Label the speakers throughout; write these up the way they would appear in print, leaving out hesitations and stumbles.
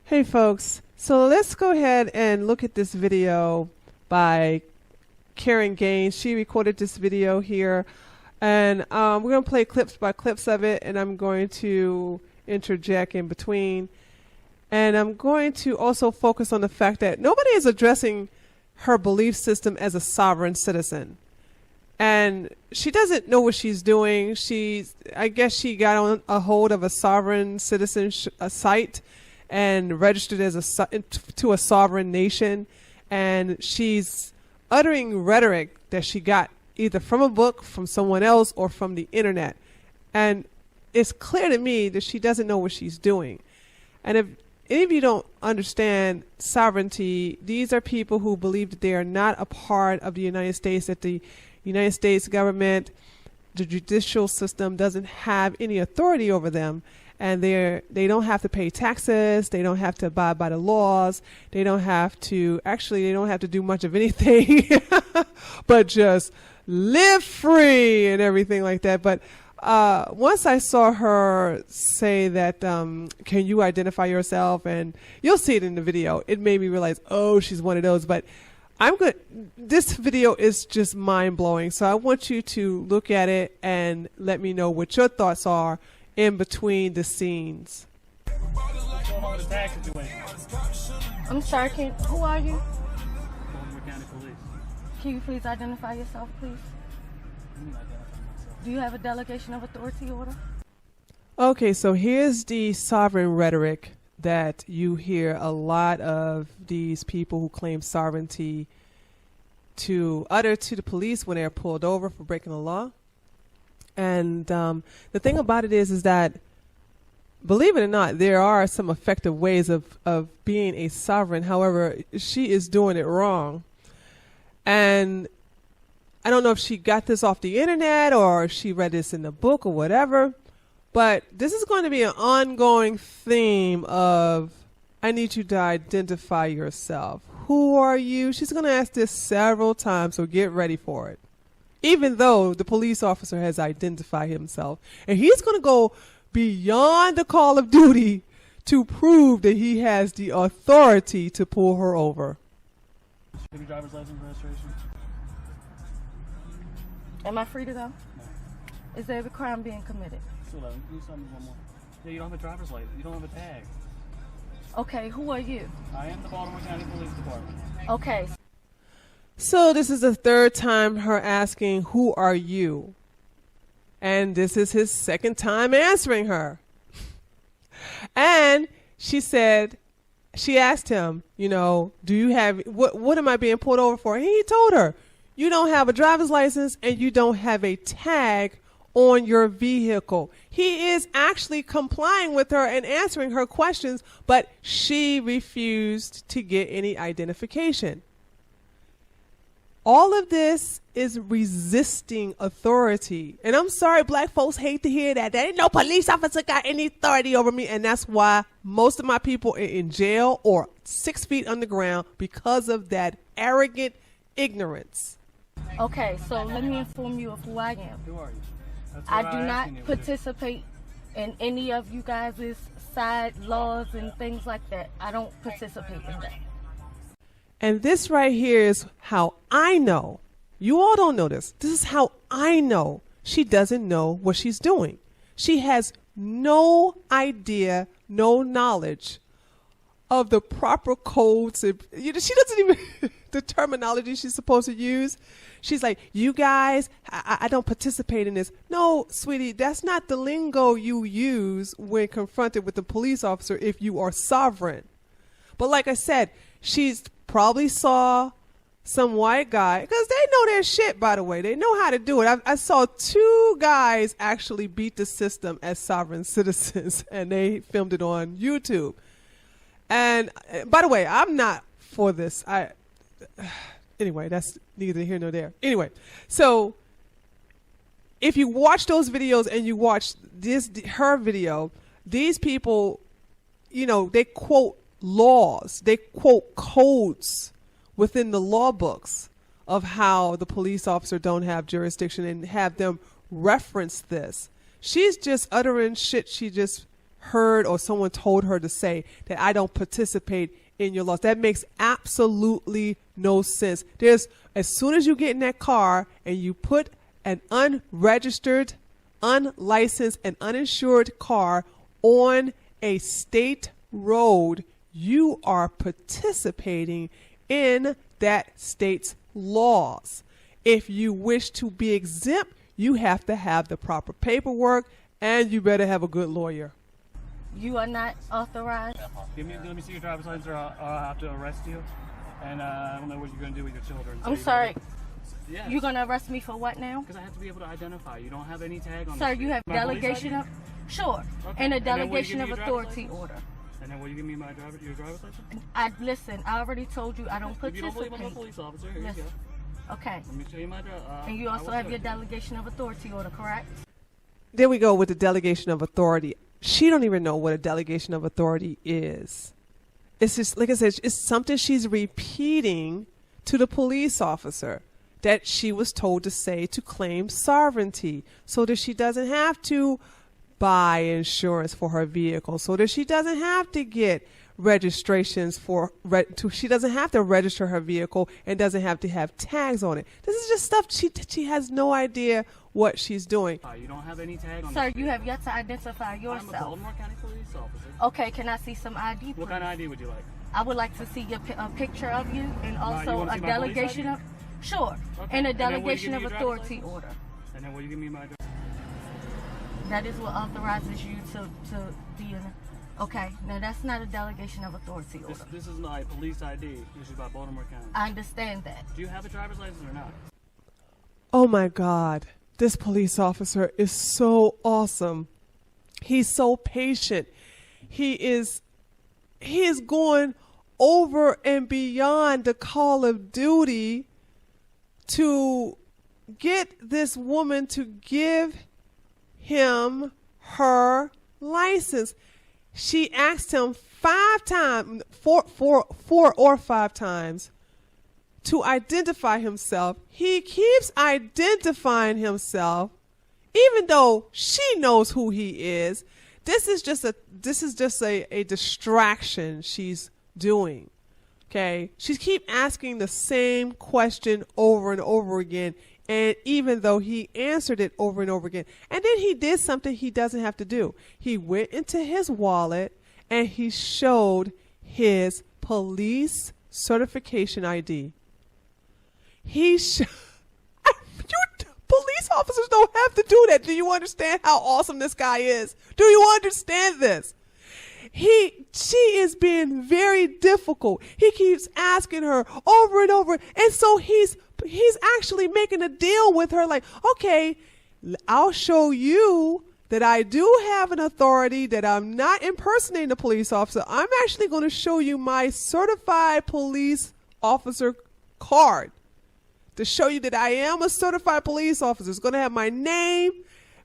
Speaker 1: Hey folks, so let's go ahead and look at this video by Karen Gaines. She recorded this video here, and we're going to play clips by clips of it, and I'm going to interject in between. And I'm going to also focus on the fact that nobody is addressing her belief system as a sovereign citizen. And she doesn't know what she's doing. I guess she got on a hold of a sovereign citizen site and registered as to a sovereign nation, and she's uttering rhetoric that she got either from a book, from someone else, or from the internet. And it's clear to me that she doesn't know what she's doing. And if any of you don't understand sovereignty, these are people who believe that they are not a part of the United States, that the United States government, the judicial system, doesn't have any authority over them. And they don't have to pay taxes. They don't have to abide by the laws. They don't have to do much of anything, but just live free and everything like that. But once I saw her say that, can you identify yourself? And you'll see it in the video. It made me realize, oh, she's one of those. But this video is just mind blowing. So I want you to look at it and let me know what your thoughts are in between the scenes.
Speaker 2: I'm sorry, who are you? Can you please identify yourself, please? Do you have a delegation of authority order?
Speaker 1: Okay, so here's the sovereign rhetoric that you hear a lot of these people who claim sovereignty to utter to the police when they're pulled over for breaking the law. And the thing about it is that, believe it or not, there are some effective ways of being a sovereign. However, she is doing it wrong. And I don't know if she got this off the internet or if she read this in the book or whatever, but this is going to be an ongoing theme of, I need you to identify yourself. Who are you? She's going to ask this several times, so get ready for it. Even though the police officer has identified himself. And he's going to go beyond the call of duty to prove that he has the authority to pull her over.
Speaker 3: Your driver's license registration?
Speaker 2: Am I free to go?
Speaker 3: No.
Speaker 2: Is there a crime being committed?
Speaker 3: Still haven't. Do something one more. Yeah, you don't have a driver's license. You don't have a tag.
Speaker 2: Okay, who are you?
Speaker 3: I am the Baltimore County Police Department.
Speaker 2: Okay.
Speaker 1: So this is the third time her asking, who are you? And this is his second time answering her. And she asked him, do you have, what am I being pulled over for? And he told her, you don't have a driver's license and you don't have a tag on your vehicle. He is actually complying with her and answering her questions, but she refused to get any identification. All of this is resisting authority. And I'm sorry, black folks hate to hear that. There ain't no police officer got any authority over me. And that's why most of my people are in jail or 6 feet underground because of that arrogant ignorance.
Speaker 2: Okay, so let me inform you of who I am.
Speaker 3: Who are you?
Speaker 2: I do not participate in any of you guys' side laws and things like that. I don't participate in that.
Speaker 1: And this right here is how I know. You all don't know this. This is how I know she doesn't know what she's doing. She has no idea, no knowledge of the proper codes. She doesn't even, the terminology she's supposed to use. She's like, you guys, I don't participate in this. No, sweetie, that's not the lingo you use when confronted with a police officer if you are sovereign. But like I said, she's probably saw some white guy, because they know their shit, by the way. They know how to do it. I saw 2 guys actually beat the system as sovereign citizens, and they filmed it on YouTube. And by the way, I'm not for this. Anyway, that's neither here nor there. Anyway, so if you watch those videos and you watch her video, these people, they quote laws, they quote codes within the law books of how the police officer don't have jurisdiction and have them reference this. She's just uttering shit she just heard or someone told her to say that I don't participate in your laws. That makes absolutely no sense. As soon as you get in that car and you put an unregistered, unlicensed, and uninsured car on a state road, you are participating in that state's laws. If you wish to be exempt, you have to have the proper paperwork, and you better have a good lawyer.
Speaker 2: You are not authorized.
Speaker 3: Let me see your driver's license, or I'll have to arrest you. And I don't know what you're going to do with your children. So
Speaker 2: I'm sorry.
Speaker 3: Yeah.
Speaker 2: You're going to arrest me for what now?
Speaker 3: Because I have to be able to identify. You don't have any tag on.
Speaker 2: Sir, you have delegation of... Sure.
Speaker 3: Okay.
Speaker 2: And a
Speaker 3: And then will you
Speaker 2: delegation
Speaker 3: give me
Speaker 2: of
Speaker 3: your
Speaker 2: authority
Speaker 3: driver's
Speaker 2: order.
Speaker 3: And then will you give me your driver's license?
Speaker 2: Listen, I already told you I don't
Speaker 3: If you don't believe I'm a
Speaker 2: participate.
Speaker 3: police officer, here
Speaker 2: Yes.
Speaker 3: you go.
Speaker 2: Okay.
Speaker 3: Let me show you my
Speaker 2: And you also have your delegation of authority order, correct?
Speaker 1: There we go with the delegation of authority. She don't even know what a delegation of authority is. It's just, like I said, it's something she's repeating to the police officer that she was told to say to claim sovereignty, so that she doesn't have to buy insurance for her vehicle, so that she doesn't have to get registrations she doesn't have to register her vehicle and doesn't have to have tags on it. This is just stuff she has no idea what she's doing.
Speaker 3: You don't have any tag on.
Speaker 2: Sir, you have yet to identify
Speaker 3: I'm a
Speaker 2: yourself.
Speaker 3: Baltimore County police officer.
Speaker 2: Okay, can I see some ID, please?
Speaker 3: What kind of ID would you like?
Speaker 2: I would like to see a picture of you and
Speaker 3: you
Speaker 2: also
Speaker 3: wanna
Speaker 2: a
Speaker 3: see my police
Speaker 2: delegation
Speaker 3: ID?
Speaker 2: of... Sure.
Speaker 3: Okay.
Speaker 2: And a
Speaker 3: And then will you
Speaker 2: delegation
Speaker 3: give
Speaker 2: of
Speaker 3: me your driver's
Speaker 2: authority
Speaker 3: license?
Speaker 2: order.
Speaker 3: And then will you give me my address?
Speaker 2: That is what authorizes you to be in... Okay, now that's not a delegation of authority order.
Speaker 3: This is my police ID, issued by Baltimore County.
Speaker 2: I understand that.
Speaker 3: Do you have a driver's license or not?
Speaker 1: Oh my God, this police officer is so awesome. He's so patient. He is going over and beyond the call of duty to get this woman to give him her license. She asked him 5 times, four or 5 times, to identify himself. He keeps identifying himself, even though she knows who he is. This is just a distraction she's doing. Okay, she keeps asking the same question over and over again, and even though he answered it over and over again, and then he did something he doesn't have to do. He went into his wallet and he showed his police certification ID. Police officers don't have to do that. Do you understand how awesome this guy is? Do you understand this? She is being very difficult. He keeps asking her over and over. And so he's actually making a deal with her, like, okay, I'll show you that I do have an authority, that I'm not impersonating a police officer. I'm actually going to show you my certified police officer card to show you that I am a certified police officer. It's going to have my name,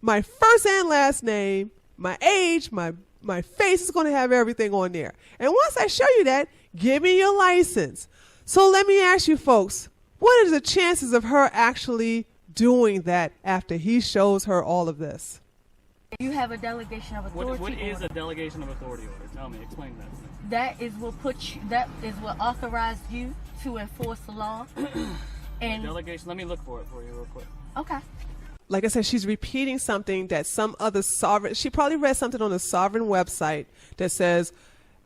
Speaker 1: my first and last name, my age, my face is going to have everything on there. And once I show you that, give me your license. So let me ask you folks, what are the chances of her actually doing that after he shows her all of this?
Speaker 2: You have a delegation of authority
Speaker 3: What is
Speaker 2: order.
Speaker 3: a delegation of authority order? Tell me, explain that.
Speaker 2: That is what authorized you to enforce the law. And
Speaker 3: Delegation, let me look for it for you real quick.
Speaker 2: okay.
Speaker 1: Like I said, she's repeating something that some other sovereign, she probably read something on a sovereign website that says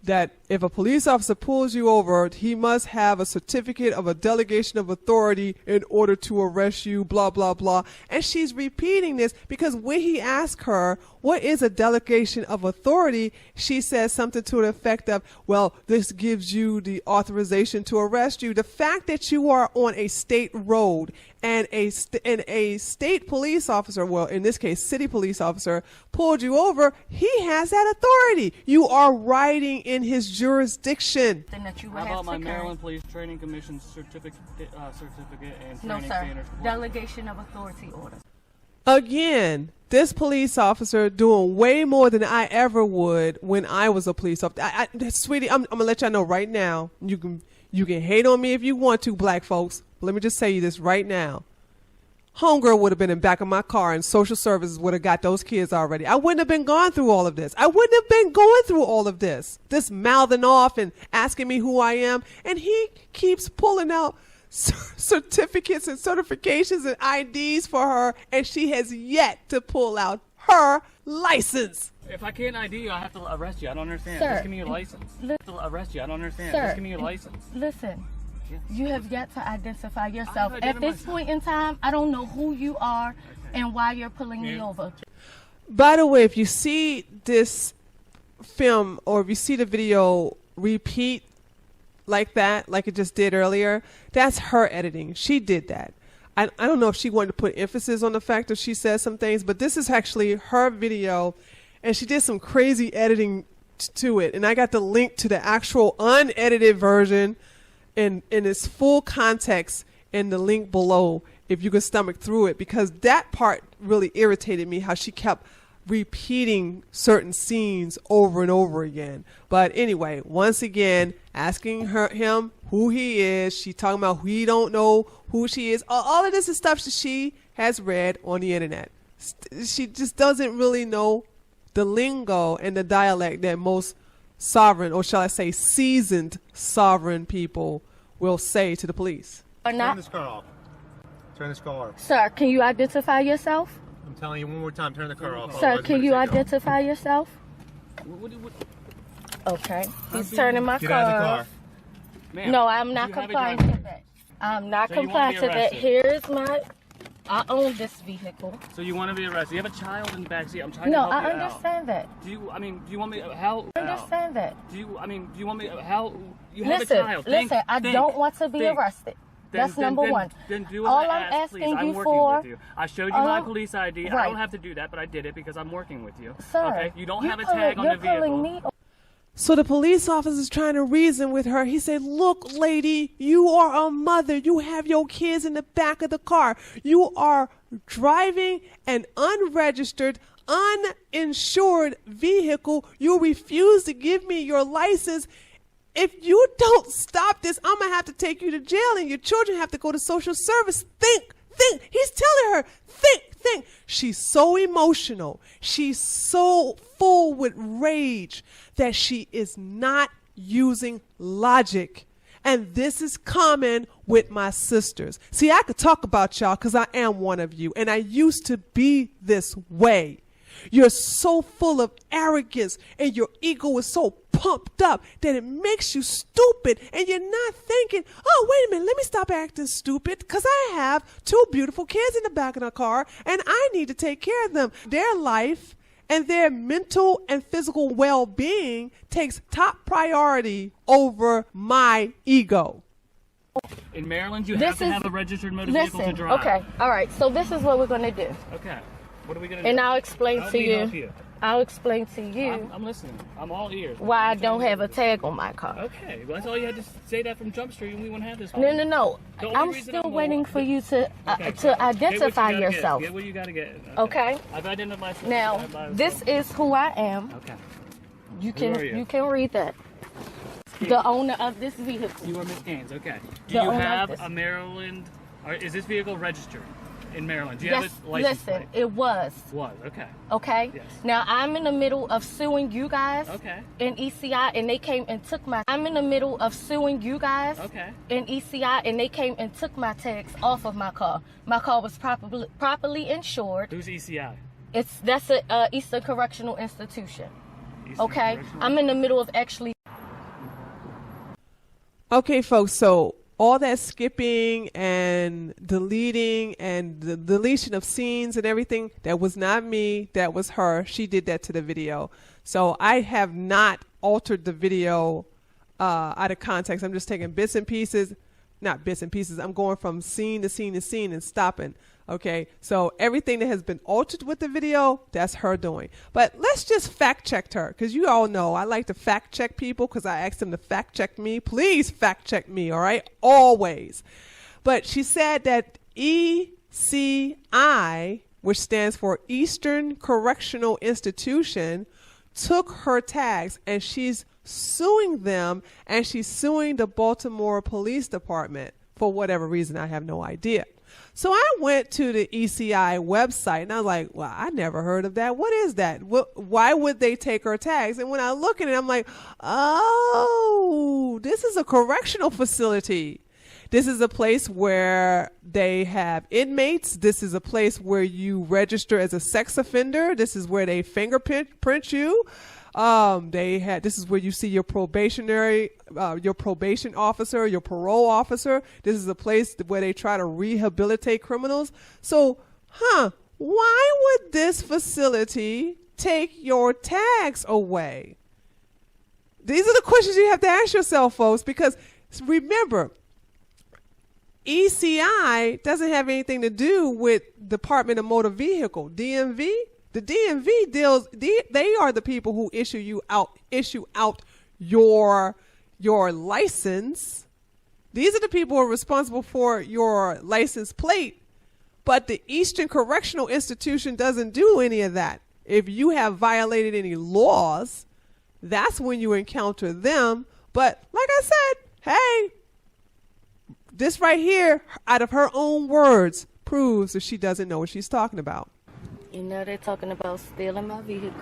Speaker 1: that if a police officer pulls you over, he must have a certificate of a delegation of authority in order to arrest you, blah, blah, blah. And she's repeating this because when he asked her, what is a delegation of authority? She says something to the effect of, well, this gives you the authorization to arrest you. The fact that you are on a state road and a state police officer, well, in this case, city police officer, pulled you over, he has that authority. You are riding in his jurisdiction.
Speaker 2: Then that you would
Speaker 3: How
Speaker 2: have
Speaker 3: about my
Speaker 2: to
Speaker 3: Maryland Police Training Commission certificate and
Speaker 2: No,
Speaker 3: training
Speaker 2: sir.
Speaker 3: standards?
Speaker 2: Delegation of authority order.
Speaker 1: Again, this police officer doing way more than I ever would when I was a police officer. Sweetie, I'm gonna let y'all know right now. You can hate on me if you want to, black folks. But let me just say you this right now. homegirl would have been in back of my car and social services would have got those kids already. I wouldn't have been going through all of this. I wouldn't have been going through all of this. This mouthing off and asking me who I am. And he keeps pulling out certificates and certifications and IDs for her, and she has yet to pull out her license.
Speaker 3: If I can't ID you, I have to arrest you. I don't understand.
Speaker 2: Sir,
Speaker 3: Just give me your license. I have to arrest you. I don't understand.
Speaker 2: Sir,
Speaker 3: Just give me your license.
Speaker 2: Listen,
Speaker 3: Yeah.
Speaker 2: you have yet to identify yourself.
Speaker 3: I've
Speaker 2: At this
Speaker 3: identified
Speaker 2: point in time, I don't know who you are and why you're pulling me
Speaker 3: Yeah.
Speaker 2: over.
Speaker 1: By the way, if you see this film or if you see the video repeat like that, like it just did earlier, that's her editing. She did that. I don't know if she wanted to put emphasis on the fact that she said some things, but this is actually her video, and she did some crazy editing to it. And I got the link to the actual unedited version in its full context in the link below if you could stomach through it, because that part really irritated me, how she kept repeating certain scenes over and over again. But anyway, once again, asking him who he is. She talking about we don't know who she is. All of this is stuff that she has read on the internet. She just doesn't really know the lingo and the dialect that most sovereign, or shall I say seasoned sovereign people will say to the police.
Speaker 2: Or
Speaker 4: Turn
Speaker 2: not.
Speaker 4: this car off. Turn this car off.
Speaker 2: Sir, can you identify yourself?
Speaker 4: I'm telling you one more time, turn the car off.
Speaker 2: Sir,
Speaker 4: otherwise
Speaker 2: can
Speaker 4: I'm
Speaker 2: you
Speaker 4: gonna take it off.
Speaker 2: identify yourself?
Speaker 3: What,
Speaker 2: Okay. He's turning my
Speaker 4: Get
Speaker 2: car
Speaker 4: out of the car.
Speaker 2: off.
Speaker 3: ma'am,
Speaker 2: No, I'm not
Speaker 3: you have a
Speaker 2: complying
Speaker 3: driver's
Speaker 2: to that. I'm not
Speaker 3: So you wanna
Speaker 2: complying
Speaker 3: be
Speaker 2: to that.
Speaker 3: arrested?
Speaker 2: Here's my. I own this vehicle.
Speaker 3: So you want to be arrested? You have a child in the backseat. I'm trying
Speaker 2: No,
Speaker 3: to help
Speaker 2: I
Speaker 3: you out.
Speaker 2: understand that.
Speaker 3: Do you? I mean, do you want me? How?
Speaker 2: I understand that.
Speaker 3: Do you? I mean, do you want me? How? You have
Speaker 2: Listen,
Speaker 3: a child. Think,
Speaker 2: listen. I
Speaker 3: think,
Speaker 2: don't want to be
Speaker 3: think.
Speaker 2: arrested.
Speaker 3: Then-
Speaker 2: That's number
Speaker 3: then-
Speaker 2: one.
Speaker 3: Then do
Speaker 2: All
Speaker 3: as I
Speaker 2: I'm
Speaker 3: ask, please.
Speaker 2: asking
Speaker 3: I'm
Speaker 2: you
Speaker 3: working
Speaker 2: for.
Speaker 3: with you. I showed you my
Speaker 2: Um,
Speaker 3: police ID. I
Speaker 2: right.
Speaker 3: don't have to do that, but I did it because I'm working with you.
Speaker 2: Sir,
Speaker 3: Okay. You don't
Speaker 2: you're
Speaker 3: have a tag on the
Speaker 2: you're pulling
Speaker 3: vehicle.
Speaker 2: me.
Speaker 1: So the police officer is trying to reason with her. He said, look, lady, you are a mother. You have your kids in the back of the car. You are driving an unregistered, uninsured vehicle. You refuse to give me your license. If you don't stop this, I'm going to have to take you to jail and your children have to go to social service. Think. He's telling her, think. She's so emotional. She's so full with rage that she is not using logic. And this is common with my sisters. See, I could talk about y'all because I am one of you, and I used to be this way. You're so full of arrogance and your ego is so pumped up that it makes you stupid, and you're not thinking, oh, wait a minute, let me stop acting stupid because I have two beautiful kids in the back of the car and I need to take care of them. Their life and their mental and physical well-being takes top priority over my ego.
Speaker 3: In Maryland, you
Speaker 2: This
Speaker 3: have to
Speaker 2: is-
Speaker 3: have a registered motor vehicle to
Speaker 2: Listen.
Speaker 3: drive.
Speaker 2: Okay. All right. So this is what we're gonna do,
Speaker 3: Okay. What are we gonna do?
Speaker 2: and I'll explain
Speaker 3: Help
Speaker 2: to
Speaker 3: me help
Speaker 2: you.
Speaker 3: you.
Speaker 2: I'll explain to you
Speaker 3: I'm listening. I'm all ears.
Speaker 2: why I don't have a tag on my car.
Speaker 3: Okay, well, that's all you had to say that from Jump Street, and we wouldn't have this.
Speaker 2: No.
Speaker 3: The only
Speaker 2: I'm
Speaker 3: reason
Speaker 2: still
Speaker 3: I'm
Speaker 2: waiting for you to
Speaker 3: Okay,
Speaker 2: to identify
Speaker 3: get what you gotta
Speaker 2: yourself.
Speaker 3: Get what you gotta get.
Speaker 2: Okay.
Speaker 3: I've identified myself.
Speaker 2: Now, this is who I am.
Speaker 3: Okay.
Speaker 2: You
Speaker 3: Who are
Speaker 2: can
Speaker 3: you?
Speaker 2: can read that. The owner of this vehicle.
Speaker 3: You are Miss Gaines. Okay. Do
Speaker 2: The
Speaker 3: you
Speaker 2: owner of
Speaker 3: have
Speaker 2: this.
Speaker 3: a Maryland? Or is this vehicle registered in Maryland? Do you
Speaker 2: Yes.
Speaker 3: have a license
Speaker 2: Listen,
Speaker 3: plate?
Speaker 2: it was.
Speaker 3: Was okay.
Speaker 2: Okay.
Speaker 3: Yes.
Speaker 2: Now I'm in the middle of suing you guys.
Speaker 3: Okay.
Speaker 2: In ECI, and they came and took my. I'm in the middle of suing you guys.
Speaker 3: Okay.
Speaker 2: In ECI, and they came and took my tags off of my car. My car was properly insured.
Speaker 3: Who's ECI?
Speaker 2: That's a Eastern Correctional Institution.
Speaker 3: Eastern
Speaker 2: Okay.
Speaker 3: Correctional?
Speaker 2: I'm in the middle of actually.
Speaker 1: Okay, folks, so all that skipping and deleting and the deletion of scenes and everything, that was not me, that was her. She did that to the video. So I have not altered the video out of context. I'm just taking bits and pieces, not bits and pieces. I'm going from scene to scene to scene and stopping. Okay, so everything that has been altered with the video, that's her doing. But let's just fact check her, because you all know I like to fact check people because I asked them to fact check me. Please fact check me, all right? Always. But she said that ECI, which stands for Eastern Correctional Institution, took her tags, and she's suing them, and she's suing the Baltimore Police Department for whatever reason. I have no idea. So I went to the ECI website and I was like, well, I never heard of that. What is that? Why would they take her tags? And when I look at it, I'm like, oh, this is a correctional facility. This is a place where they have inmates. This is a place where you register as a sex offender. This is where they fingerprint you. This is where you see your probation officer, your parole officer. This is a place where they try to rehabilitate criminals. So, why would this facility take your tags away? These are the questions you have to ask yourself, folks, because remember, ECI doesn't have anything to do with Department of Motor Vehicle, DMV. The DMV they are the people who issue out your license. These are the people who are responsible for your license plate. But the Eastern Correctional Institution doesn't do any of that. If you have violated any laws, that's when you encounter them. But like I said, hey, this right here, out of her own words, proves that she doesn't know what she's talking about.
Speaker 2: You know they're talking about stealing my vehicle.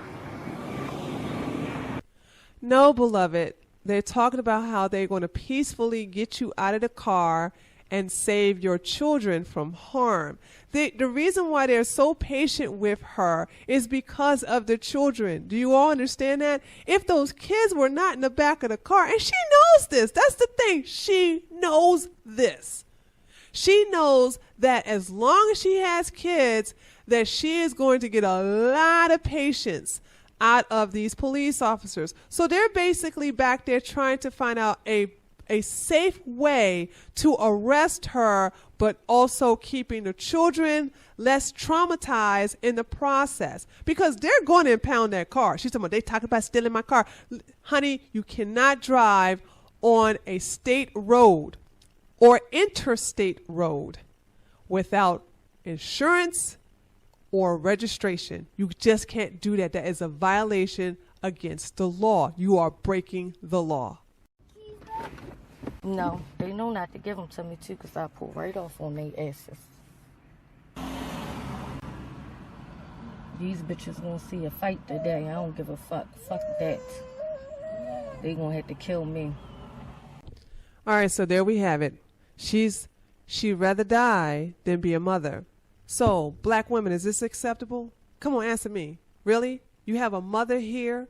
Speaker 1: No, beloved. They're talking about how they're going to peacefully get you out of the car and save your children from harm. The reason why they're so patient with her is because of the children. Do you all understand that? If those kids were not in the back of the car, and she knows this, that's the thing. She knows this. She knows that as long as she has kids, that she is going to get a lot of patience out of these police officers. So they're basically back there trying to find out a safe way to arrest her, but also keeping the children less traumatized in the process, because they're going to impound that car. She's talking about, they talking about stealing my car. Honey, you cannot drive on a state road or interstate road without insurance or registration. You just can't do that. That is a violation against the law. You are breaking the law.
Speaker 2: No, they know not to give them to me too, because I pull right off on their asses. These bitches gonna see a fight today. I don't give a fuck. Fuck that. They gonna have to kill me.
Speaker 1: All right, so there we have it. She'd rather die than be a mother. So, black women, is this acceptable? Come on, answer me. Really? You have a mother here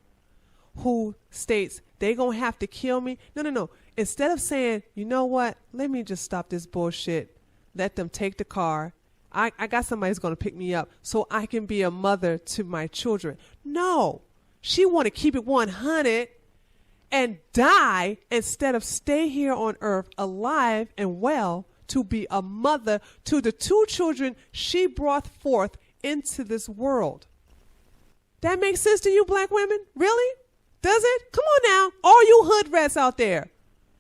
Speaker 1: who states they gonna have to kill me? No. Instead of saying, you know what, let me just stop this bullshit, let them take the car. I got somebody who's gonna pick me up so I can be a mother to my children. No, she want to keep it 100 and die instead of stay here on earth alive and well to be a mother to the 2 children she brought forth into this world. That makes sense to you, black women? Really? Does it? Come on now, all you hood rats out there.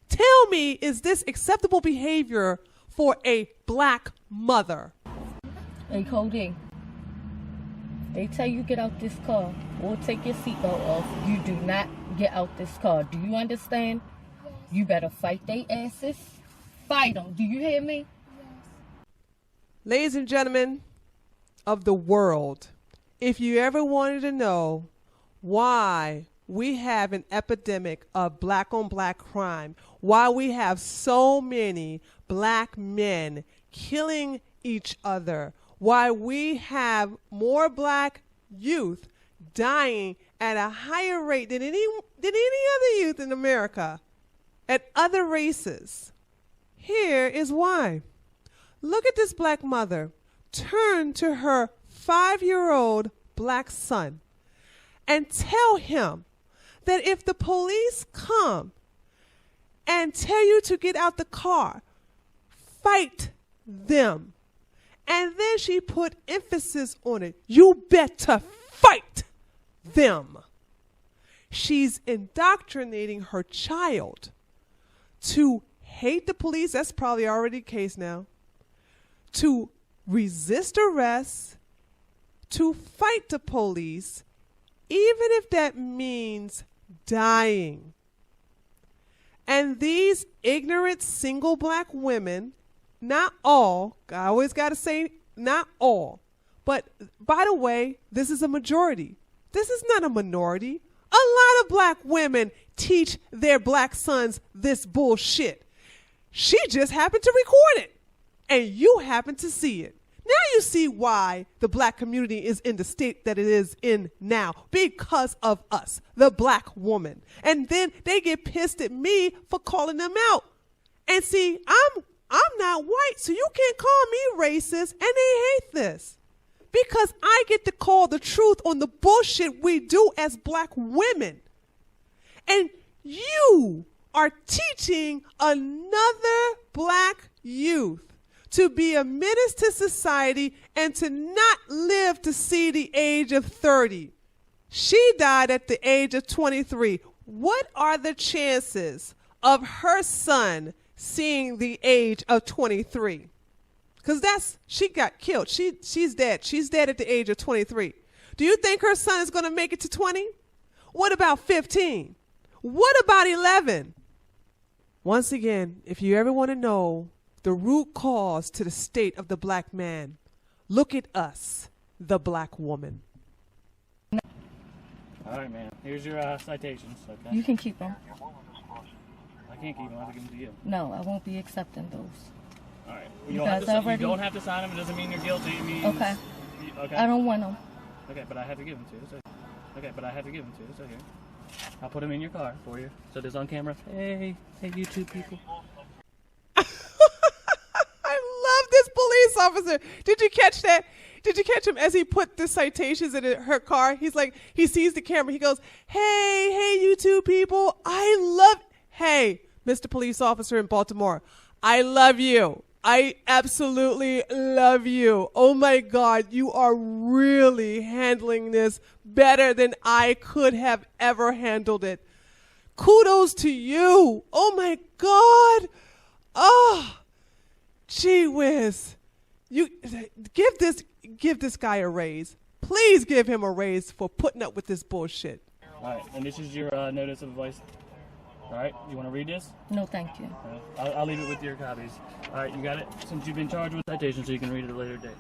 Speaker 1: Tell me, is this acceptable behavior for a black mother?
Speaker 2: Hey, Cody, they tell you get out this car or take your seatbelt off. You do not get out this car. Do you understand? You better fight they asses. Fight them. Do you hear me?
Speaker 1: Ladies and gentlemen of the world, if you ever wanted to know why we have an epidemic of black on black crime, why we have so many black men killing each other, why we have more black youth dying at a higher rate than any other youth in America, at other races, here is why. Look at this black mother turn to her 5-year-old black son and tell him that if the police come and tell you to get out the car, fight them. And then she put emphasis on it. You better fight them. She's indoctrinating her child to hate the police. That's probably already the case now. To resist arrest, to fight the police, even if that means dying. And these ignorant single black women, not all. I always got to say not all. But by the way, this is a majority. This is not a minority. A lot of black women teach their black sons this bullshit. She just happened to record it, and you happen to see it. Now you see why the black community is in the state that it is in now, because of us, the black woman. And then they get pissed at me for calling them out. And see, I'm not white, so you can't call me racist, and they hate this. Because I get to call the truth on the bullshit we do as black women. And you are teaching another black youth to be a menace to society and to not live to see the age of 30. She died at the age of 23. What are the chances of her son seeing the age of 23? Because she got killed. She's dead. She's dead at the age of 23. Do you think her son is going to make it to 20? What about 15? What about 11? Once again, if you ever want to know the root cause to the state of the black man, look at us, the black woman.
Speaker 3: All right, man. Here's your citations. Okay.
Speaker 2: You can keep them.
Speaker 3: I can't keep them. I have to give them to you.
Speaker 2: No, I won't be accepting those.
Speaker 3: All right.
Speaker 2: You don't
Speaker 3: have to sign them. It doesn't mean you're guilty. It means,
Speaker 2: Okay.
Speaker 3: Okay.
Speaker 2: I don't want them.
Speaker 3: Okay, but I have to give them to you. So, okay, but I have to give them to you. So here, I'll put them in your car for you. So there's on camera. Hey, YouTube people.
Speaker 1: I love this police officer. Did you catch that? Did you catch him as he put the citations in her car? He's like, he sees the camera. He goes, hey, YouTube people. Hey, Mr. Police Officer in Baltimore, I love you. I absolutely love you. Oh my God, you are really handling this better than I could have ever handled it. Kudos to you. Oh my God. Oh, gee whiz. You give this guy a raise. Please give him a raise for putting up with this bullshit.
Speaker 3: All right, and this is your notice of advice. All right, you want to read this?
Speaker 2: No, thank you.
Speaker 3: I'll leave it with your copies. All right, you got it? Since you've been charged with citation, so you can read it at a later date.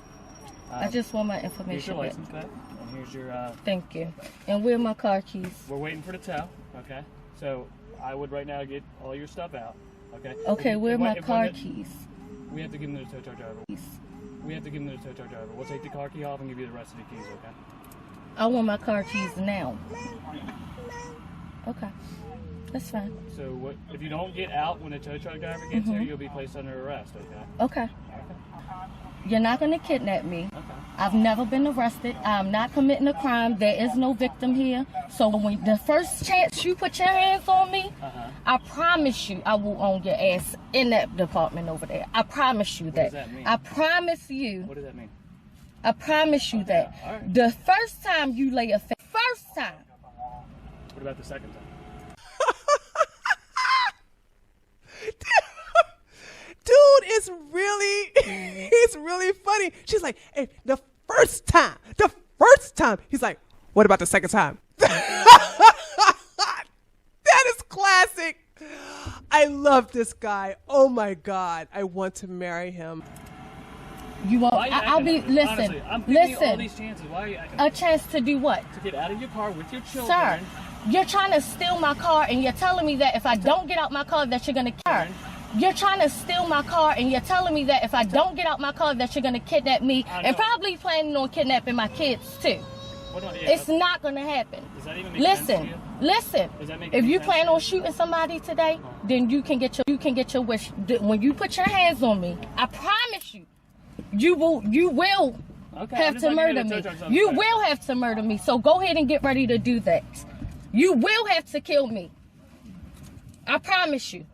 Speaker 2: I just want my
Speaker 3: Here's
Speaker 2: information
Speaker 3: your
Speaker 2: back.
Speaker 3: license back, and here's your...
Speaker 2: Thank you. And where are my car keys?
Speaker 3: We're waiting for the tow, okay? So I would right now get all your stuff out, okay?
Speaker 2: Okay, where are my car
Speaker 3: keys?
Speaker 2: keys?
Speaker 3: We have to give them to the tow truck driver. We have to give them to the tow truck driver. We'll take the car key off and give you the rest of the keys, okay?
Speaker 2: I want my car keys now. Okay. That's fine.
Speaker 3: So what if you don't get out when the tow truck driver gets here, you'll be placed under arrest, okay?
Speaker 2: Okay. You're not going to kidnap me.
Speaker 3: Okay.
Speaker 2: I've never been arrested. I'm not committing a crime. There is no victim here. So when the first chance you put your hands on me, I promise you I will own your ass in that department over there. I promise you that.
Speaker 3: What does that mean?
Speaker 2: I promise you.
Speaker 3: What does that mean?
Speaker 2: I promise you that.
Speaker 3: All right.
Speaker 2: The first time you lay a face, first time.
Speaker 3: What about the second time?
Speaker 1: Dude is really, he's really funny. She's like, hey, the first time. He's like, what about the second time? That is classic. I love this guy. Oh my God. I want to marry him.
Speaker 2: You won't.
Speaker 3: Why are you
Speaker 2: I'll
Speaker 3: acting
Speaker 2: be.
Speaker 3: like this?
Speaker 2: Listen.
Speaker 3: Honestly, I'm giving you all
Speaker 2: Listen.
Speaker 3: these chances. Why are you acting
Speaker 2: A chance to do what?
Speaker 3: to get out of your car with your children?
Speaker 2: Sir, you're trying to steal my car and you're telling me that if I don't get out my car that you're going to kill. You're trying to steal my car and you're telling me that if I don't get out my car that you're going to kidnap me and probably planning on kidnapping my kids too. It's not going to happen.
Speaker 3: Does that even make sense to you?
Speaker 2: Listen.
Speaker 3: Does that make
Speaker 2: If
Speaker 3: any
Speaker 2: you
Speaker 3: sense
Speaker 2: plan
Speaker 3: to
Speaker 2: on
Speaker 3: you?
Speaker 2: shooting somebody today, then you can get your wish. When you put your hands on me, I promise you, you will
Speaker 3: Okay,
Speaker 2: have to murder me. You will have to murder me. So go ahead and get ready to do that. You will have to kill me. I promise you.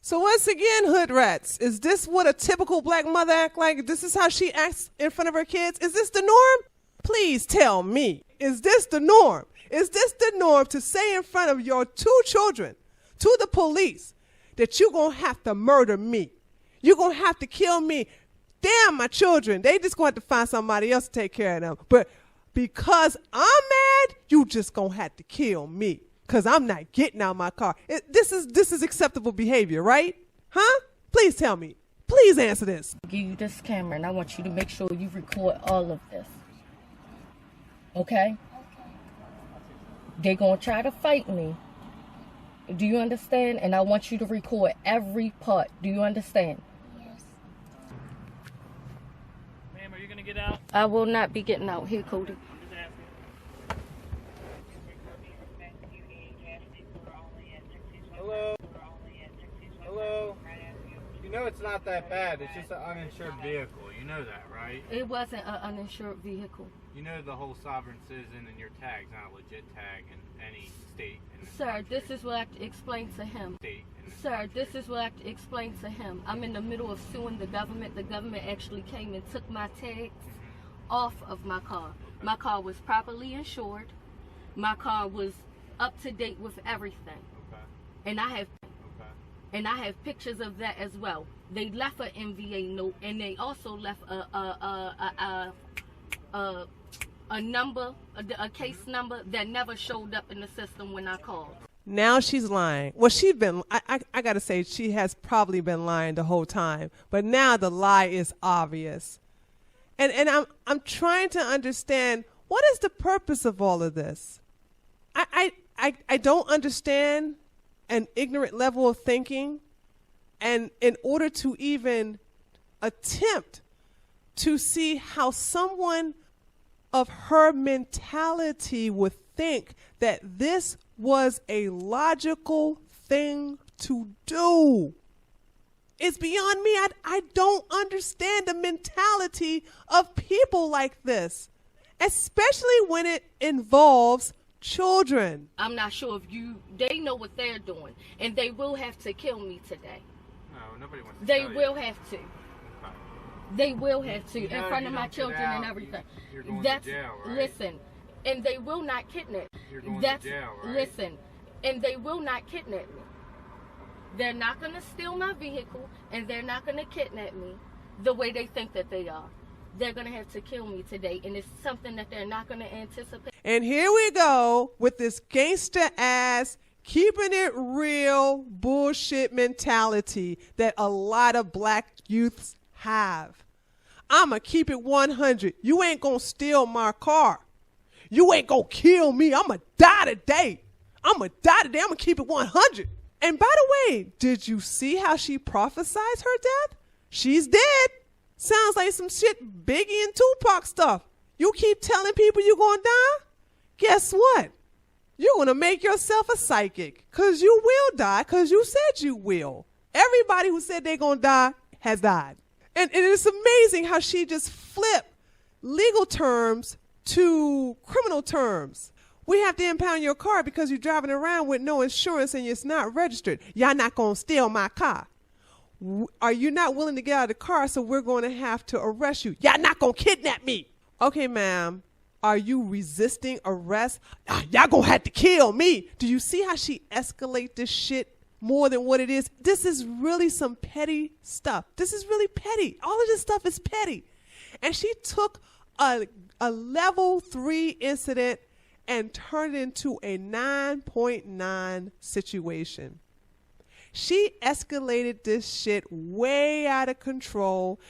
Speaker 1: So once again, hood rats, is this what a typical black mother act like? This is how she acts in front of her kids? Is this the norm? Please tell me. Is this the norm? Is this the norm to say in front of your two children to the police that you're going to have to murder me? You're going to have to kill me. Damn, my children. They just going to have to find somebody else to take care of them. But because I'm mad, you just going to have to kill me. Because I'm not getting out my car. This is acceptable behavior, right? Huh? Please tell me. Please answer this.
Speaker 2: Give you this camera, and I want you to make sure you record all of this. Okay? They're going to try to fight me. Do you understand? And I want you to record every part. Do you understand?
Speaker 5: Yes.
Speaker 3: Ma'am, are you gonna get out?
Speaker 2: I will not be getting out. Here, Cody.
Speaker 3: Just asking.
Speaker 6: Hello? Hello? You know it's not that bad. It's just an uninsured vehicle. You know that, right?
Speaker 2: It wasn't an uninsured vehicle.
Speaker 6: You know the whole sovereign citizen and your tag's not a legit tag in any state in the
Speaker 2: Sir,
Speaker 6: country.
Speaker 2: this is what I have to explain to him.
Speaker 6: State in the
Speaker 2: Sir,
Speaker 6: country.
Speaker 2: this is what I have to explain to him. I'm in the middle of suing the government. The government actually came and took my tags off of my car. My car was properly insured. My car was up to date with everything.
Speaker 6: Okay.
Speaker 2: And I have
Speaker 6: Okay.
Speaker 2: and I have pictures of that as well. They left an MVA note, and they also left a number, a case number that never showed up in the system when I called.
Speaker 1: Now she's lying. Well, she's been, I got to say, she has probably been lying the whole time. But now the lie is obvious. And I'm trying to understand, what is the purpose of all of this? I don't understand an ignorant level of thinking. And in order to even attempt to see how someone of her mentality would think that this was a logical thing to do, it's beyond me. I don't understand the mentality of people like this, especially when it involves children.
Speaker 2: I'm not sure if they know what they're doing, and they will have to kill me today.
Speaker 6: No, nobody wants to
Speaker 2: They
Speaker 6: kill you.
Speaker 2: will have to.
Speaker 6: Okay.
Speaker 2: They will have to
Speaker 6: You
Speaker 2: in
Speaker 6: know,
Speaker 2: front
Speaker 6: you
Speaker 2: of my
Speaker 6: don't get
Speaker 2: children
Speaker 6: out,
Speaker 2: and everything.
Speaker 6: you're going
Speaker 2: That's
Speaker 6: to jail, right?
Speaker 2: listen, and they will not kidnap me.
Speaker 6: You're going
Speaker 2: That's
Speaker 6: to jail, right?
Speaker 2: listen, and they will not kidnap me. They're not going to steal my vehicle, and they're not going to kidnap me the way they think that they are. They're going to have to kill me today, and it's something that they're not going to anticipate.
Speaker 1: And here we go with this gangster ass, keeping it real bullshit mentality that a lot of black youths have. I'ma keep it 100. You ain't gonna steal my car. You ain't gonna kill me. I'ma die today. I'ma keep it 100. And by the way, did you see how she prophesied her death? She's dead. Sounds like some shit Biggie and Tupac stuff. You keep telling people you're gonna die? Guess what? You're going to make yourself a psychic, because you will die, because you said you will. Everybody who said they're going to die has died. And it's amazing how she just flipped legal terms to criminal terms. We have to impound your car because you're driving around with no insurance and it's not registered. Y'all not going to steal my car. Are you not willing to get out of the car, so we're going to have to arrest you? Y'all not going to kidnap me. Okay, ma'am. Are you resisting arrest? Y'all gonna have to kill me. Do you see how she escalate this shit more than what it is? This is really some petty stuff. This is really petty. All of this stuff is petty. And she took a level 3 incident and turned it into a 9.9 situation. She escalated this shit way out of control.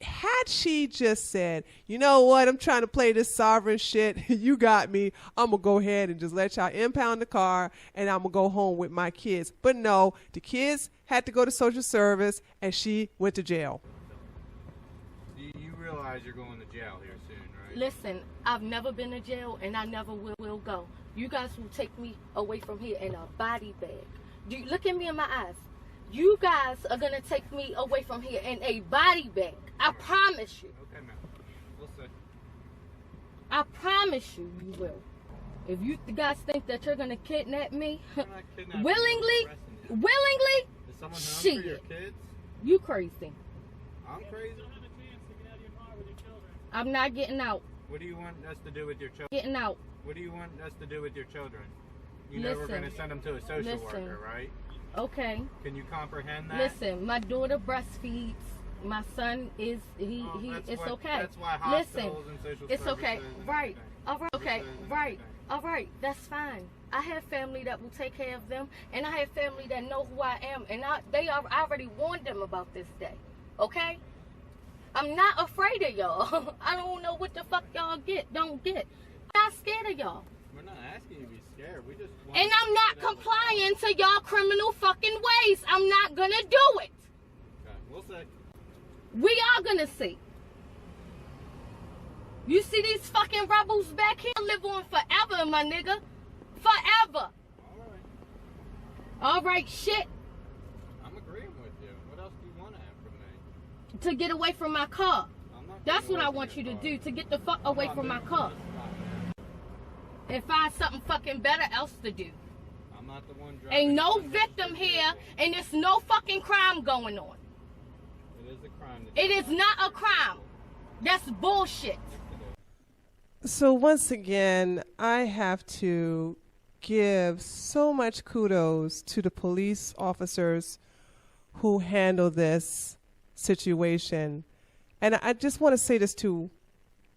Speaker 1: Had she just said, you know what, I'm trying to play this sovereign shit, you got me, I'm going to go ahead and just let y'all impound the car and I'm going to go home with my kids. But no, the kids had to go to social service and she went to jail.
Speaker 6: You realize you're going to jail here soon, right?
Speaker 2: Listen, I've never been to jail, and I never will go. You guys will take me away from here in a body bag. Do you look at me in my eyes? You guys are going to take me away from here in a body bag. I promise you.
Speaker 6: Okay, ma'am. We'll see.
Speaker 2: I promise you, you will. If you guys think that you're going to kidnap me,
Speaker 6: We're not kidnapping you,
Speaker 2: willingly,
Speaker 6: we're arresting you.
Speaker 2: willingly,
Speaker 6: Is someone home
Speaker 2: shit.
Speaker 6: for your kids?
Speaker 2: you crazy.
Speaker 6: I'm crazy.
Speaker 2: I'm not getting out.
Speaker 6: What do you want us to do with your children?
Speaker 2: Getting out.
Speaker 6: What do you want us to do with your children? You know we're
Speaker 2: Listen.
Speaker 6: going to send them to a social
Speaker 2: Listen.
Speaker 6: worker, right?
Speaker 2: Okay.
Speaker 6: Can you comprehend that?
Speaker 2: Listen, my daughter breastfeeds. My son is
Speaker 6: Oh, that's
Speaker 2: it's
Speaker 6: what-
Speaker 2: okay.
Speaker 6: That's why
Speaker 2: Listen,
Speaker 6: hospitals and social
Speaker 2: it's okay.
Speaker 6: services and
Speaker 2: Right.
Speaker 6: everything.
Speaker 2: All right. Okay.
Speaker 6: Services and
Speaker 2: Right.
Speaker 6: everything.
Speaker 2: All right. That's fine. I have family that will take care of them, and I have family that know who I am, and I already warned them about this day. okay? I'm not afraid of y'all. I don't know what the fuck y'all don't get. I'm not scared of y'all.
Speaker 6: We're not asking you to be scared. We just want
Speaker 2: And I'm not complying to y'all criminal fucking ways. I'm not gonna do it.
Speaker 6: Okay, we'll see.
Speaker 2: We are gonna see. You see these fucking rebels back here live on forever, my nigga. Forever. All right, shit.
Speaker 6: I'm agreeing with you. What else do you want to have from me?
Speaker 2: To get away from my car.
Speaker 6: I'm not
Speaker 2: That's
Speaker 6: getting
Speaker 2: what I
Speaker 6: away from
Speaker 2: want you
Speaker 6: your
Speaker 2: to
Speaker 6: car.
Speaker 2: do, to get the fuck away from my car. And find something fucking better else to do.
Speaker 6: I'm not the one driving.
Speaker 2: Ain't no
Speaker 6: the
Speaker 2: victim here,
Speaker 6: vehicle.
Speaker 2: and there's no fucking crime going on.
Speaker 6: It is a crime. that
Speaker 2: It
Speaker 6: you
Speaker 2: is not a crime. That's bullshit.
Speaker 1: So once again, I have to give so much kudos to the police officers who handle this situation. And I just want to say this to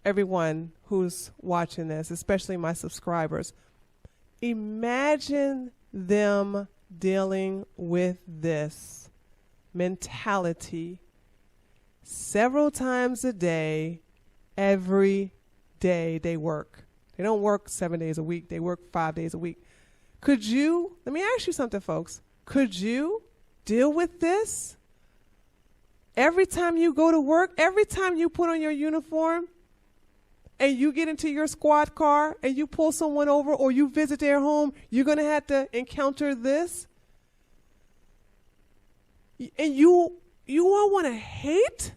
Speaker 1: everyone who's watching this, especially my subscribers. Imagine them dealing with this mentality several times a day, every day they work. They don't work 7 days a week. They work 5 days a week. Could you, let me ask you something, folks. Could you deal with this every time you go to work, every time you put on your uniform and you get into your squad car and you pull someone over or you visit their home, you're going to have to encounter this? And you all want to hate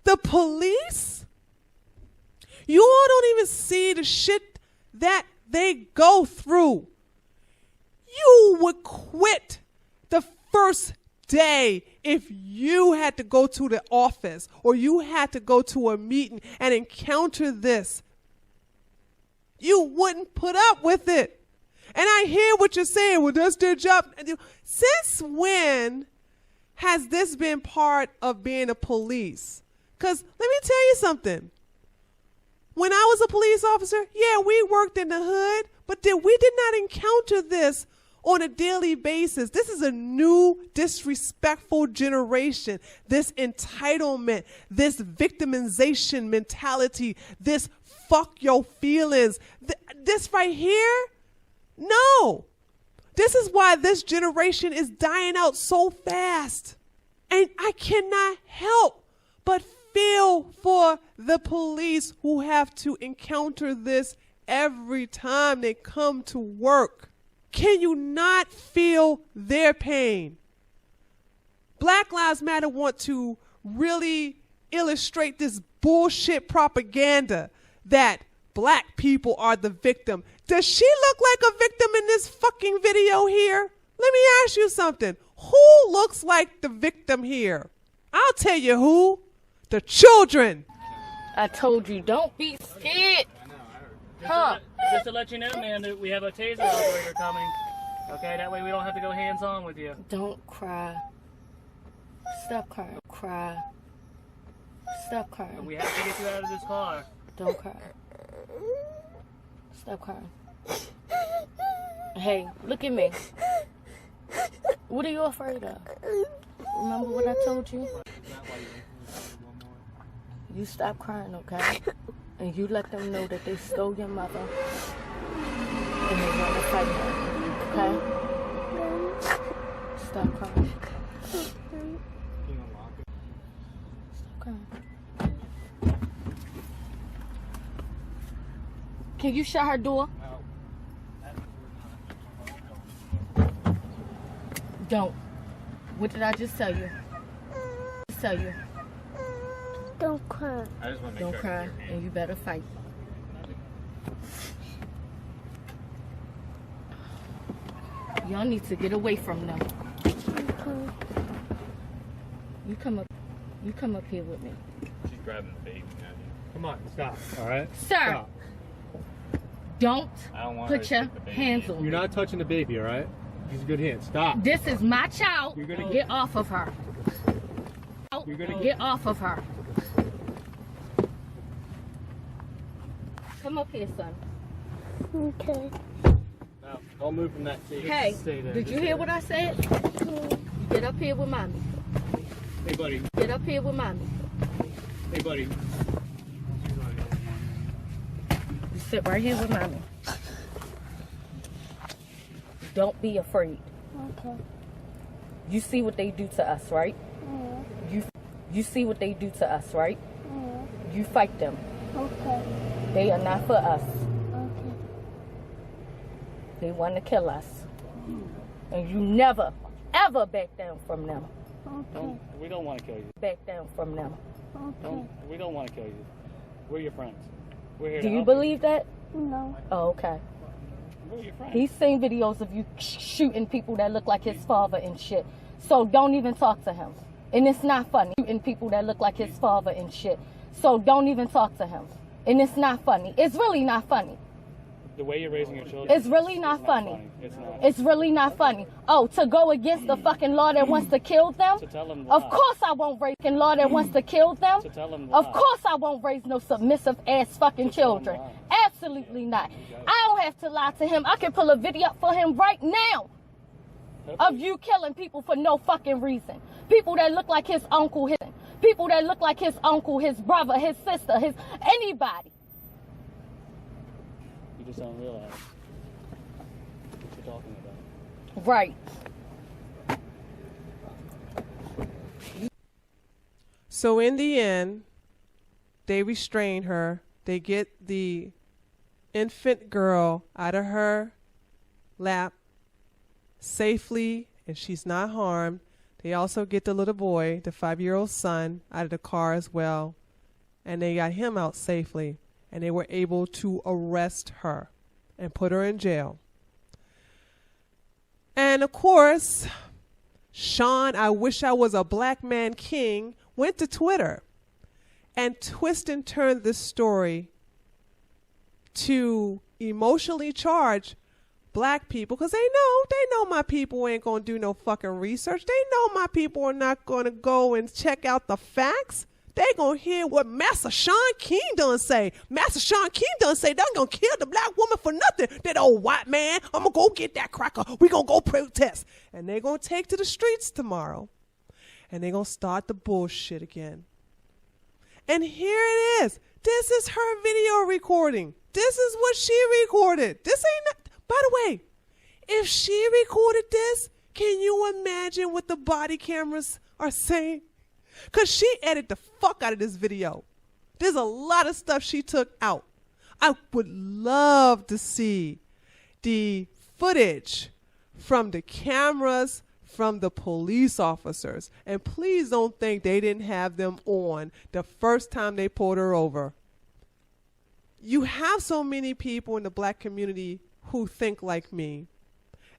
Speaker 1: the police? You all don't even see the shit that they go through. You would quit the first day if you had to go to the office or you had to go to a meeting and encounter this. You wouldn't put up with it. And I hear what you're saying. Well, that's their job. Since when has this been part of being a police? Because let me tell you something. When I was a police officer, yeah, we worked in the hood, but we did not encounter this on a daily basis. This is a new disrespectful generation. This entitlement, this victimization mentality, this fuck your feelings. This right here, no. This is why this generation is dying out so fast. And I cannot help but feel for the police who have to encounter this every time they come to work. Can you not feel their pain? Black Lives Matter want to really illustrate this bullshit propaganda that black people are the victim. Does she look like a victim in this fucking video here? Let me ask you something. Who looks like the victim here? I'll tell you who. The children.
Speaker 2: I told you, don't be scared. Huh?
Speaker 3: Just to let you know, man, that we have a taser operator coming. Okay, that way we don't have to go hands-on with you.
Speaker 2: Don't cry. Stop crying. Cry. Stop crying.
Speaker 3: We have to get you out of this car.
Speaker 2: Don't cry. Stop crying. Hey, look at me. What are you afraid of? Remember what I told you? You stop crying, okay? And you let them know that they stole your mother and they want to fight her, okay? Stop crying. Stop crying. Can you shut her door? Don't. What did I just tell you? Tell you.
Speaker 5: Don't cry.
Speaker 6: I just want to make
Speaker 2: Don't
Speaker 6: sure
Speaker 2: cry,
Speaker 6: I can hear you.
Speaker 2: and you better fight. Y'all need to get away from them. You come up here with me.
Speaker 6: She's grabbing the baby now. Come on, stop. All right.
Speaker 2: Sir,
Speaker 6: Stop.
Speaker 2: don't
Speaker 6: I don't want her
Speaker 2: put
Speaker 6: to
Speaker 2: your
Speaker 6: stick the baby
Speaker 2: hands
Speaker 6: in.
Speaker 2: on me.
Speaker 4: You're not touching the baby, all right? Use a good hand. Stop.
Speaker 2: This is my child.
Speaker 4: You're gonna
Speaker 2: Get off of her.
Speaker 4: You're gonna
Speaker 2: Get off of her. Come up here, son.
Speaker 5: Okay.
Speaker 6: No, don't move from that seat.
Speaker 2: Hey,
Speaker 6: Stay there.
Speaker 2: did you hear what I said? You get up here with mommy.
Speaker 4: Hey, buddy.
Speaker 2: Get up here with mommy.
Speaker 4: Hey, buddy.
Speaker 2: You sit right here with mommy. Don't be afraid.
Speaker 5: Okay.
Speaker 2: You see what they do to us, right? You see what they do to us, right? You fight them.
Speaker 5: Okay.
Speaker 2: They are not for us.
Speaker 5: Okay.
Speaker 2: They want to kill us. And you never, ever back down from them.
Speaker 5: Okay.
Speaker 3: We don't want to kill you.
Speaker 2: Back down from them.
Speaker 5: Okay.
Speaker 3: We don't want to kill you. We're your friends. We're here
Speaker 2: Do
Speaker 3: to
Speaker 2: you
Speaker 3: help
Speaker 2: believe that?
Speaker 5: No.
Speaker 2: Oh, okay.
Speaker 3: We're your friends.
Speaker 2: He's seen videos of you shooting people that look like his father and shit. So don't even talk to him. And it's not funny. Shooting people that look like his father and shit. So don't even talk to him. And it's not funny. It's really not funny.
Speaker 3: The way you're raising your children.
Speaker 2: It's really not funny.
Speaker 3: It's not.
Speaker 2: It's really not funny. Oh, to go against the fucking law that wants to kill them?
Speaker 3: To tell them
Speaker 2: Of
Speaker 3: why.
Speaker 2: course I won't raise a law that wants to kill them.
Speaker 3: To tell them
Speaker 2: Of
Speaker 3: why.
Speaker 2: course I won't raise no submissive ass fucking children. Absolutely not. I don't have to lie to him. I can pull a video up for him right now of you killing people for no fucking reason. People that look like his uncle, people that look like his uncle, his brother, his sister, his anybody.
Speaker 3: You just don't realize what you're talking about.
Speaker 2: Right.
Speaker 1: So in the end, they restrain her. They get the infant girl out of her lap safely, and she's not harmed. They also get the little boy, the 5-year-old son, out of the car as well, and they got him out safely, and they were able to arrest her and put her in jail. And of course, Sean, I wish I was a black man king, went to Twitter and twist and turn this story to emotionally charge black people, because they know my people ain't gonna do no fucking research. They know my people are not gonna go and check out the facts. They gonna hear what Master Sean King done say. Master Sean King done say they're gonna kill the black woman for nothing. That old white man, I'm gonna go get that cracker. We gonna go protest. And they gonna take to the streets tomorrow. And they gonna start the bullshit again. And here it is. This is her video recording. This is what she recorded. This ain't, by the way, if she recorded this, can you imagine what the body cameras are saying? Because she edited the fuck out of this video. There's a lot of stuff she took out. I would love to see the footage from the cameras, from the police officers. And please don't think they didn't have them on the first time they pulled her over. You have so many people in the black community who think like me.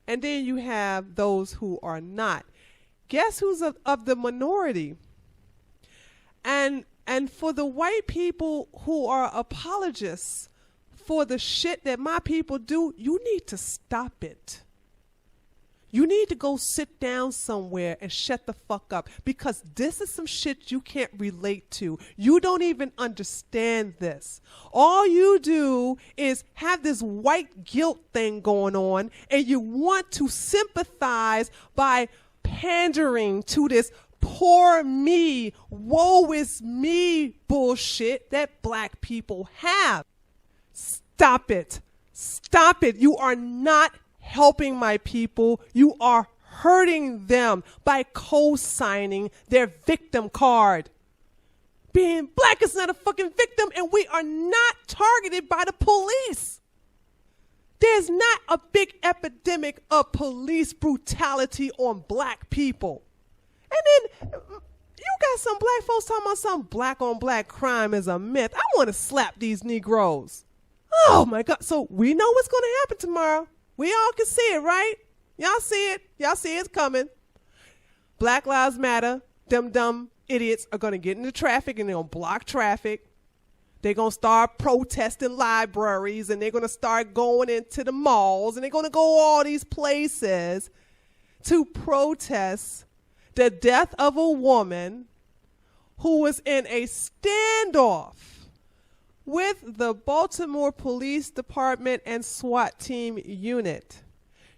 Speaker 1: And then you have those who are not. Guess who's of the minority? And for the white people who are apologists for the shit that my people do, you need to stop it. You need to go sit down somewhere and shut the fuck up, because this is some shit you can't relate to. You don't even understand this. All you do is have this white guilt thing going on, and you want to sympathize by pandering to this poor me, woe is me bullshit that black people have. Stop it. Stop it. You are not helping my people. You are hurting them by co-signing their victim card. Being black is not a fucking victim, and we are not targeted by the police. There's not a big epidemic of police brutality on black people. And then you got some black folks talking about some black on black crime is a myth. I want to slap these Negroes. Oh my God. So we know what's going to happen tomorrow. We all can see it, right? Y'all see it. Y'all see it's coming. Black Lives Matter. Them dumb idiots are going to get into traffic, and they're going to block traffic. They're going to start protesting libraries, and they're going to start going into the malls, and they're going to go all these places to protest the death of a woman who was in a standoff with the Baltimore Police Department and SWAT team unit.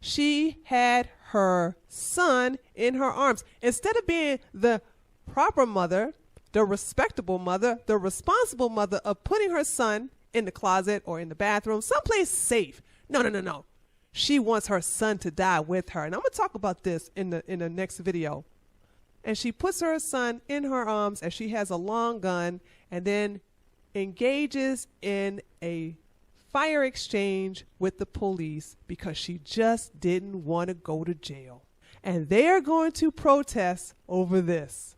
Speaker 1: She had her son in her arms. Instead of being the proper mother, the respectable mother, the responsible mother of putting her son in the closet or in the bathroom, someplace safe. No. She wants her son to die with her. And I'm going to talk about this in the next video. And she puts her son in her arms as she has a long gun and then engages in a fire exchange with the police because she just didn't want to go to jail. And they are going to protest over this.